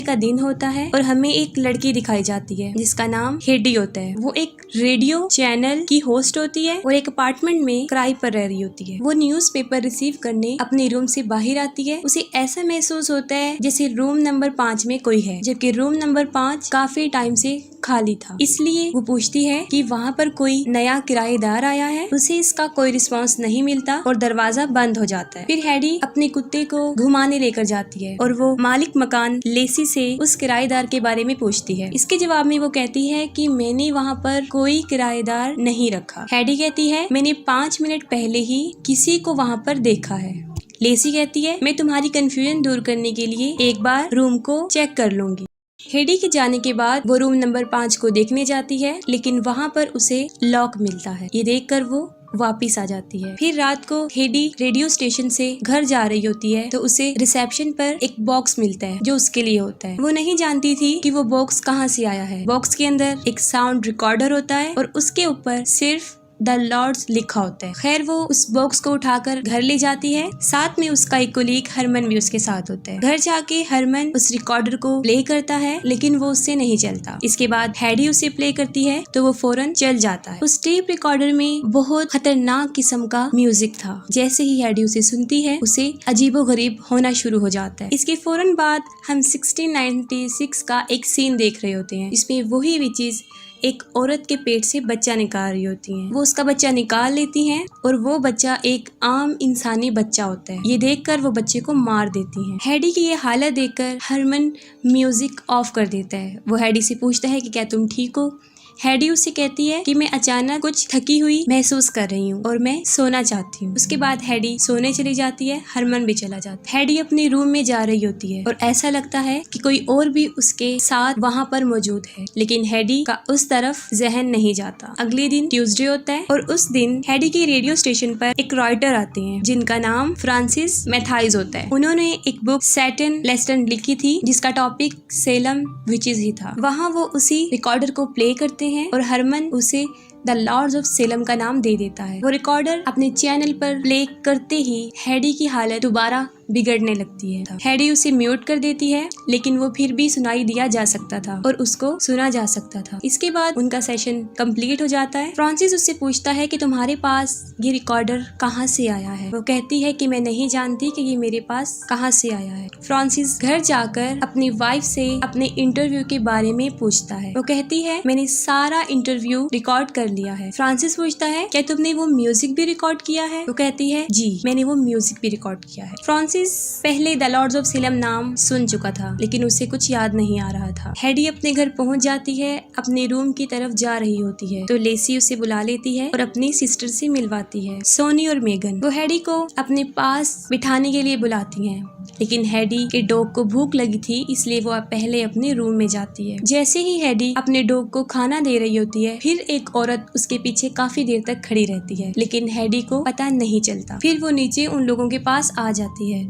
का दिन होता है और हमें एक लड़की दिखाई जाती है जिसका नाम हेडी होता है। वो एक रेडियो चैनल की होस्ट होती है और एक अपार्टमेंट में किराए पर रह रही होती है। वो न्यूज़पेपर रिसीव करने अपने रूम से बाहर आती है। उसे ऐसा महसूस होता है जैसे रूम नंबर 5 में कोई है, जबकि रूम नंबर 5 काफी टाइम से खाली था। इसलिए वो पूछती है कि वहाँ पर कोई नया किराएदार आया है। उसे इसका कोई रिस्पांस नहीं मिलता और दरवाजा बंद हो जाता है। फिर हेडी अपने कुत्ते को घुमाने लेकर जाती है और वो मालिक मकान लेसी से उस किराएदार के बारे में पूछती है। इसके जवाब में वो कहती है कि मैंने वहाँ पर कोई किराएदार नहीं रखा। हेडी कहती है मैंने 5 मिनट पहले ही किसी को वहाँ पर देखा है। लेसी कहती है मैं तुम्हारी कंफ्यूजन दूर करने के लिए एक बार रूम को चेक कर लूंगी। हेडी के जाने के बाद वो रूम नंबर 5 को देखने जाती है, लेकिन वहाँ पर उसे लॉक मिलता है। ये देखकर वो वापिस आ जाती है। फिर रात को हेडी रेडियो स्टेशन से घर जा रही होती है तो उसे रिसेप्शन पर एक बॉक्स मिलता है जो उसके लिए होता है। वो नहीं जानती थी कि वो बॉक्स कहाँ से आया है। बॉक्स के अंदर एक साउंड रिकॉर्डर होता है और उसके ऊपर सिर्फ द लॉर्ड्स लिखा होता है। खैर वो उस बॉक्स को उठाकर घर ले जाती है। साथ में उसका एक कोलीग हरमन भी उसके साथ होता है। घर जाके हरमन उस रिकॉर्डर को प्ले करता है, लेकिन वो उससे नहीं चलता। इसके बाद हेडी उसे प्ले करती है तो वो फौरन चल जाता है। उस टेप रिकॉर्डर में बहुत खतरनाक किस्म का म्यूजिक था। जैसे ही हेडी उसे सुनती है उसे अजीबोगरीब होना शुरू हो जाता है। इसके फौरन बाद हम 1696 का एक सीन देख रहे होते हैं। इसमें वही विचीज एक औरत के पेट से बच्चा निकाल रही होती हैं। वो उसका बच्चा निकाल लेती हैं और वो बच्चा एक आम इंसानी बच्चा होता है। ये देखकर वो बच्चे को मार देती हैं। हेडी की ये हालत देखकर हरमन म्यूजिक ऑफ कर देता है। वो हेडी से पूछता है कि क्या तुम ठीक हो। हेडी उससे कहती है कि मैं अचानक कुछ थकी हुई महसूस कर रही हूँ और मैं सोना चाहती हूँ। उसके बाद हेडी सोने चली जाती है। हरमन भी चला जाता है। हेडी अपने रूम में जा रही होती है और ऐसा लगता है कि कोई और भी उसके साथ वहाँ पर मौजूद है, लेकिन हेडी का उस तरफ जहन नहीं जाता। अगले दिन ट्यूसडे होता है और उस दिन हेडी के रेडियो स्टेशन पर एक राइटर आते हैं जिनका नाम फ्रांसिस मैथाइज होता है। उन्होंने एक बुक सैटन लेस्टन लिखी थी जिसका टॉपिक सेलम विचेस ही था। वहाँ वो उसी रिकॉर्डर को प्ले करते हैं और हरमन उसे द लॉर्ड्स ऑफ सेलम का नाम दे देता है। वो रिकॉर्डर अपने चैनल पर प्ले करते ही हेडी की हालत दोबारा बिगड़ने लगती है। हेडी उसे म्यूट कर देती है, लेकिन वो फिर भी सुनाई दिया जा सकता था और उसको सुना जा सकता था। इसके बाद उनका सेशन कंप्लीट हो जाता है। फ्रांसिस उससे पूछता है कि तुम्हारे पास ये रिकॉर्डर कहाँ से आया है। वो कहती है कि मैं नहीं जानती कि ये मेरे पास कहाँ से आया है। फ्रांसिस घर जाकर अपनी वाइफ से अपने इंटरव्यू के बारे में पूछता है। वो कहती है मैंने सारा इंटरव्यू रिकॉर्ड कर लिया है। फ्रांसिस पूछता है क्या तुमने वो म्यूजिक भी रिकॉर्ड किया है। वो कहती है जी मैंने वो म्यूजिक भी रिकॉर्ड किया है। फ्रांसिस पहले द लॉर्ड्स ऑफ सेलम नाम सुन चुका था, लेकिन उसे कुछ याद नहीं आ रहा था। हेडी अपने घर पहुंच जाती है। अपने रूम की तरफ जा रही होती है तो लेसी उसे बुला लेती है और अपनी सिस्टर से मिलवाती है, सोनी और मेगन। वो हेडी को अपने पास बिठाने के लिए बुलाती हैं, लेकिन हेडी के डॉग को भूख लगी थी, इसलिए वो पहले अपने रूम में जाती है। जैसे ही हेडी अपने डॉग को खाना दे रही होती है, फिर एक औरत उसके पीछे काफी देर तक खड़ी रहती है, लेकिन हेडी को पता नहीं चलता। फिर वो नीचे उन लोगों के पास आ जाती है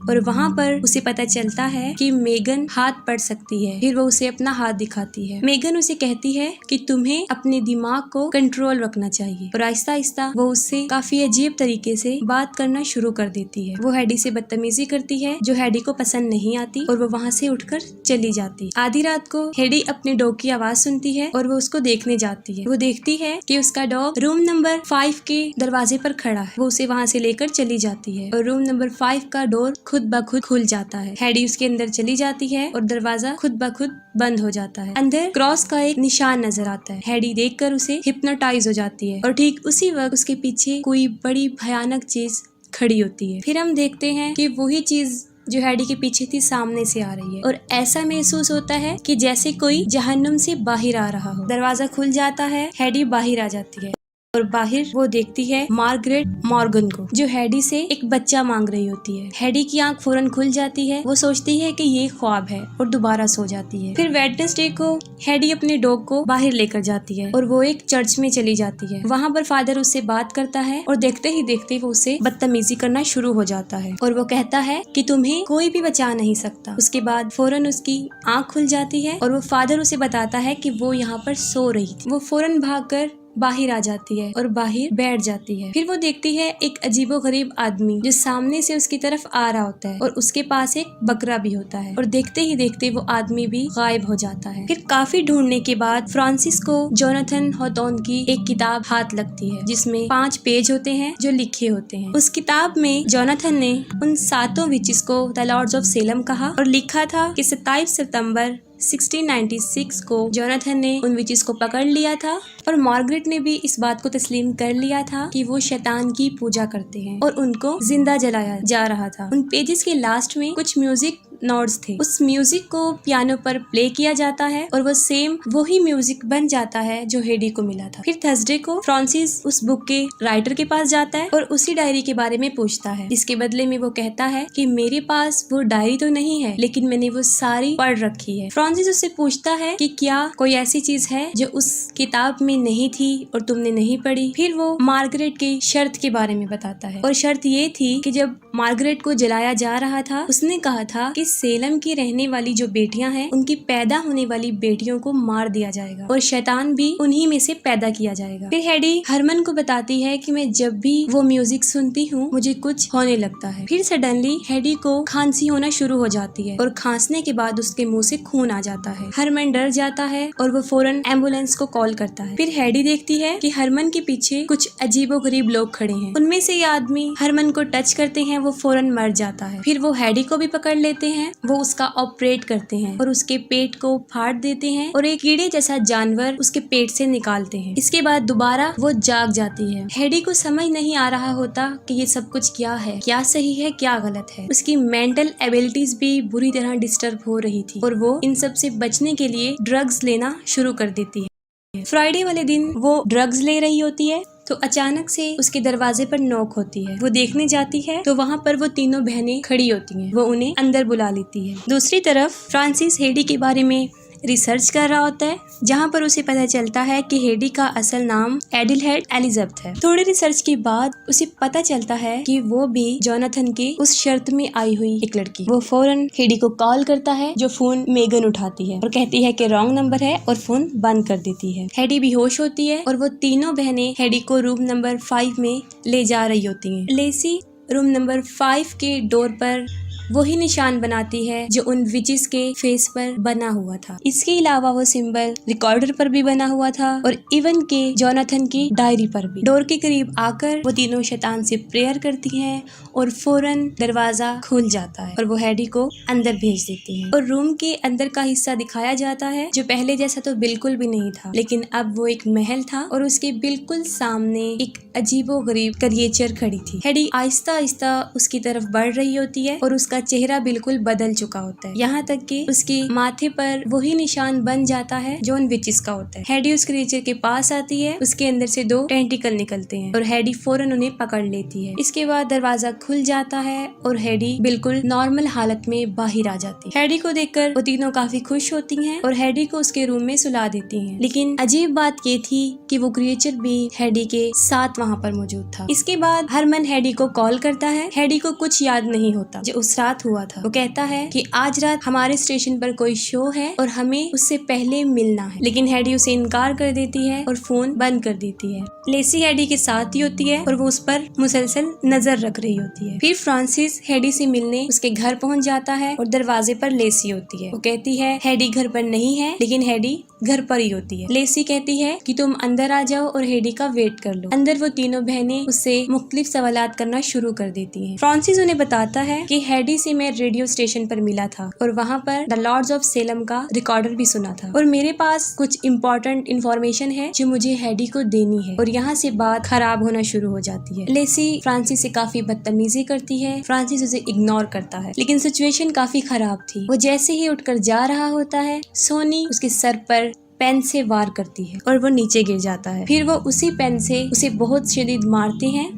और वहाँ पर उसे पता चलता है कि मेगन हाथ पढ़ सकती है। फिर वो उसे अपना हाथ दिखाती है। मेगन उसे कहती है कि तुम्हें अपने दिमाग को कंट्रोल रखना चाहिए और आहिस्ता आहिस्ता वो उससे काफी अजीब तरीके से बात करना शुरू कर देती है। वो हेडी से बदतमीजी करती है जो हेडी को पसंद नहीं आती और वो वहाँ से उठकर चली जाती। आधी रात को हेडी अपने डॉग की आवाज सुनती है और वो उसको देखने जाती है। वो देखती है कि उसका डॉग रूम नंबर 5 के दरवाजे पर खड़ा है। वो उसे वहाँ से लेकर चली जाती है और रूम नंबर 5 का डोर खुद ब खुद खुल जाता है। हेडी उसके अंदर चली जाती है और दरवाजा खुद ब खुद बंद हो जाता है। अंदर क्रॉस का एक निशान नजर आता है। हेडी देखकर उसे हिप्नोटाइज हो जाती है और ठीक उसी वक्त उसके पीछे कोई बड़ी भयानक चीज खड़ी होती है। फिर हम देखते हैं कि वही चीज जो हेडी के पीछे थी सामने से आ रही है और ऐसा महसूस होता है कि जैसे कोई जहन्नुम से बाहर आ रहा हो। दरवाजा खुल जाता है, हेडी बाहर आ जाती है और बाहर वो देखती है मार्गरेट मॉर्गन को, जो हेडी से एक बच्चा मांग रही होती है। हेडी की आंख फौरन खुल जाती है। वो सोचती है कि ये ख्वाब है और दोबारा सो जाती है। फिर वेडनेसडे को हेडी अपने डॉग को बाहर लेकर जाती है और वो एक चर्च में चली जाती है। वहाँ पर फादर उससे बात करता है और देखते ही देखते वो उससे बदतमीजी करना शुरू हो जाता है और वो कहता है कि तुम्हें कोई भी बचा नहीं सकता। उसके बाद फौरन उसकी आंख खुल जाती है और वो फादर उसे बताता है कि वो यहाँ पर सो रही थी। वो फौरन भागकर बाहर आ जाती है और बाहर बैठ जाती है। फिर वो देखती है एक अजीबोगरीब आदमी जो सामने से उसकी तरफ आ रहा होता है और उसके पास एक बकरा भी होता है, और देखते ही देखते वो आदमी भी गायब हो जाता है। फिर काफी ढूंढने के बाद फ्रांसिस को जोनाथन हॉथॉर्न की एक किताब हाथ लगती है जिसमें 5 पेज होते हैं जो लिखे होते हैं। उस किताब में जोनाथन ने उन 7 विचेस को द लॉर्ड्स ऑफ सेलम कहा और लिखा था कि 27 सितंबर 1696 को जोनाथन ने उन विचेस को पकड़ लिया था, और मार्गरेट ने भी इस बात को तस्लीम कर लिया था कि वो शैतान की पूजा करते हैं और उनको जिंदा जलाया जा रहा था। उन पेजेस के लास्ट में कुछ म्यूजिक नोट्स थे। उस म्यूजिक को पियानो पर प्ले किया जाता है और वो सेम वही म्यूजिक बन जाता है जो हेडी को मिला था। फिर थर्सडे को फ्रांसिस उस बुक के राइटर के पास जाता है और उसी डायरी के बारे में पूछता है, जिसके बदले में वो कहता है कि मेरे पास वो डायरी तो नहीं है लेकिन मैंने वो सारी पढ़ रखी है। फ्रांसिस उससे पूछता है कि क्या कोई ऐसी चीज है जो उस किताब में नहीं थी और तुमने नहीं पढ़ी। फिर वो मार्गरेट की शर्त के बारे में बताता है, और शर्त ये थी कि जब मार्गरेट को जलाया जा रहा था उसने कहा था कि सेलम की रहने वाली जो बेटियां हैं उनकी पैदा होने वाली बेटियों को मार दिया जाएगा और शैतान भी उन्हीं में से पैदा किया जाएगा। फिर हेडी हरमन को बताती है कि मैं जब भी वो म्यूजिक सुनती हूँ मुझे कुछ होने लगता है। फिर सडनली हेडी को खांसी होना शुरू हो जाती है और खांसने के बाद उसके मुंह से खून आ जाता है। हरमन डर जाता है और वो फौरन एम्बुलेंस को कॉल करता है। फिर हेडी देखती है कि हरमन के पीछे कुछ अजीबोगरीब लोग खड़े हैं। उनमें से ये आदमी हरमन को टच करते हैं, वो फौरन मर जाता है। फिर वो हेडी को भी पकड़ लेते हैं, वो उसका ऑपरेट करते हैं और उसके पेट को फाड़ देते हैं और एक कीड़े जैसा जानवर उसके पेट से निकालते हैं। इसके बाद दोबारा वो जाग जाती है। हेडी को समझ नहीं आ रहा होता कि ये सब कुछ क्या है, क्या सही है क्या गलत है। उसकी मेंटल एबिलिटीज भी बुरी तरह डिस्टर्ब हो रही थी और वो इन सब से बचने के लिए ड्रग्स लेना शुरू कर देती है। फ्राइडे वाले दिन वो ड्रग्स ले रही होती है तो अचानक से उसके दरवाजे पर नॉक होती है। वो देखने जाती है तो वहाँ पर वो तीनों बहनें खड़ी होती हैं। वो उन्हें अंदर बुला लेती है। दूसरी तरफ फ्रांसिस हेडी के बारे में रिसर्च कर रहा होता है, जहाँ पर उसे पता चलता है कि हेडी का असल नाम एडिलहेड एलिजाबेथ है। थोड़ी रिसर्च के बाद उसे पता चलता है कि वो भी जोनाथन के उस शर्त में आई हुई एक लड़की। वो फौरन हेडी को कॉल करता है, जो फोन मेगन उठाती है और कहती है कि रॉन्ग नंबर है और फोन बंद कर देती है। हेडी बेहोश होती है और वो तीनों बहनें हेडी को रूम नंबर 5 में ले जा रही होती हैं। लेसी रूम नंबर 5 के डोर पर वही निशान बनाती है जो उन विचेस के फेस पर बना हुआ था। इसके अलावा वो सिंबल रिकॉर्डर पर भी बना हुआ था और इवन के जोनाथन की डायरी पर भी। डोर के करीब आकर वो तीनों शैतान से प्रेयर करती हैं और फौरन दरवाजा खुल जाता है और वो हेडी को अंदर भेज देती है। और रूम के अंदर का हिस्सा दिखाया जाता है जो पहले जैसा तो बिल्कुल भी नहीं था, लेकिन अब वो एक महल था और उसके बिल्कुल सामने एक अजीबोगरीब क्रिएचर खड़ी थी। हेडी आहिस्ता आहिस्ता उसकी तरफ बढ़ रही होती है और उसका चेहरा बिल्कुल बदल चुका होता है, यहाँ तक कि उसके माथे पर वही निशान बन जाता है जो उन विचेस का होता है। हेडी उस क्रिएचर के पास आती है, उसके अंदर से 2 टेंटिकल निकलते हैं और हेडी फौरन उन्हें पकड़ लेती है। इसके बाद दरवाजा खुल जाता है और हेडी बिल्कुल नॉर्मल हालत में बाहर आ जाती है। हेडी को देखकर वो तीनों काफी खुश होती हैं और हेडी को उसके रूम में सुला देती हैं। लेकिन अजीब बात ये थी कि वो क्रिएचर भी हेडी के साथ वहाँ पर मौजूद था। इसके बाद हरमन हेडी को कॉल करता है। हेडी को कुछ याद नहीं होता जो उस रात हुआ था। वो कहता है कि आज रात हमारे स्टेशन पर कोई शो है और हमें उससे पहले मिलना है, लेकिन हेडी उसे इनकार कर देती है और फोन बंद कर देती है। लेसी हेडी के साथ ही होती है और वो उस पर मुसलसल नजर रख रही होती है। फिर फ्रांसिस हेडी से मिलने उसके घर पहुंच जाता है और दरवाजे पर लेसी होती है। वो कहती है हेडी घर पर नहीं है, लेकिन हेडी घर पर ही होती है। लेसी कहती है कि तुम अंदर आ जाओ और हेडी का वेट कर लो। अंदर वो तीनों बहनें उससे मुख्तलिफ सवालात करना शुरू कर देती हैं। फ्रांसिस उन्हें बताता है कि हेडी से मैं रेडियो स्टेशन पर मिला था और वहाँ पर द लॉर्ड्स ऑफ सेलम का रिकॉर्डर भी सुना था और मेरे पास कुछ इम्पोर्टेंट इन्फॉर्मेशन है जो मुझे हेडी को देनी है। और यहाँ से बात खराब होना शुरू हो जाती है। लेसी फ्रांसिस से काफी बदतमीजी करती है। फ्रांसिस उसे इग्नोर करता है, लेकिन सिचुएशन काफी खराब थी। वो जैसे ही उठकर जा रहा होता है, सोनी उसके सर पर पेन से वार करती है और वो नीचे गिर जाता है। फिर वो उसी पेन से उसे बहुत शदीद मारते हैं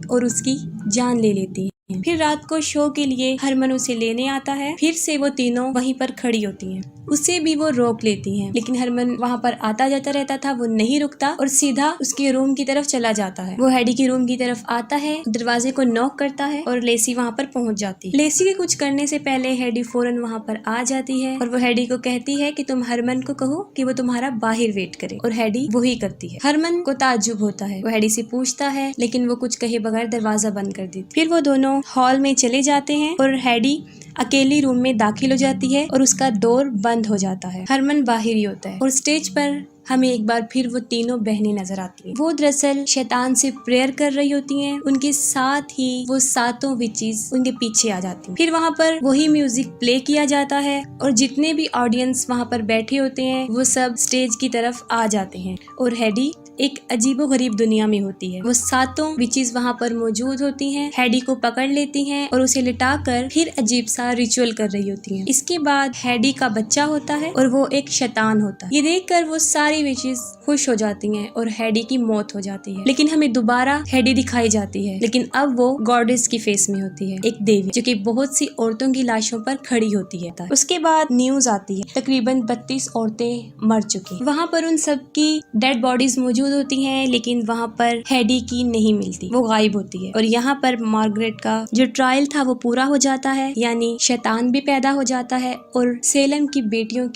और उसकी जान ले लेती है। फिर रात को शो के लिए हरमन उसे लेने आता है। फिर से वो तीनों वहीं पर खड़ी होती हैं। उसे भी वो रोक लेती हैं, लेकिन हरमन वहाँ पर आता जाता रहता था। वो नहीं रुकता और सीधा उसके रूम की तरफ चला जाता है। वो हेडी के रूम की तरफ आता है, दरवाजे को नॉक करता है और लेसी वहाँ पर पहुँच जाती है। लेसी के कुछ करने से पहले हेडी फौरन वहाँ पर आ जाती है और वो हेडी को कहती है कि तुम हरमन को कहो कि वो तुम्हारा बाहर वेट करे, और हेडी वही करती है। हरमन को ताज्जुब होता है। वो हेडी से पूछता है, लेकिन वो कुछ कहे बगैर दरवाजा बंद कर देती। फिर वो दोनों हॉल में चले जाते हैं और हेडी अकेली रूम में दाखिल हो जाती है और उसका डोर बंद हो जाता है। हरमन बाहर ही होता है और स्टेज पर हमें एक बार फिर वो तीनों बहनें नजर आती हैं। वो दरअसल शैतान से प्रेयर कर रही होती हैं। उनके साथ ही वो सातों विचेस उनके पीछे आ जाती हैं। फिर वहाँ पर वही म्यूजिक प्ले किया जाता है और जितने भी ऑडियंस वहाँ पर बैठे होते हैं वो सब स्टेज की तरफ आ जाते हैं और हेडी एक अजीबोगरीब दुनिया में होती है। वो सातों विचेस वहाँ पर मौजूद होती हैं, हेडी को पकड़ लेती हैं और उसे लिटाकर फिर अजीब सा रिचुअल कर रही होती हैं। इसके बाद हेडी का बच्चा होता है और वो एक शैतान होता है। ये देखकर वो सारी विचेस खुश हो जाती हैं और हेडी की मौत हो जाती है। लेकिन हमें दोबारा हेडी दिखाई जाती है, लेकिन अब वो गॉडेस की फेस में होती है, एक देवी जो कि बहुत सी औरतों की लाशों पर खड़ी होती है। उसके बाद न्यूज आती है, तकरीबन 32 औरतें मर चुकी। वहाँ पर उन सब की डेड बॉडीज मौजूद होती हैं, लेकिन वहाँ पर हेडी की नहीं मिलती, वो गायब होती है। और यहाँ पर मार्गरेट का जो ट्रायल था वो पूरा हो जाता है, यानी शैतान भी पैदा हो जाता है और सेलम की बेटियों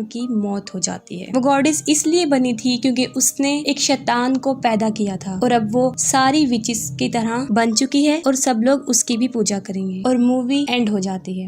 की मौत हो जाती है। वो गॉडेस इसलिए बनी थी क्योंकि उसने एक शैतान को पैदा किया था और अब वो सारी विचेस की तरह बन चुकी है और सब लोग उसकी भी पूजा करेंगे और मूवी एंड हो जाती है।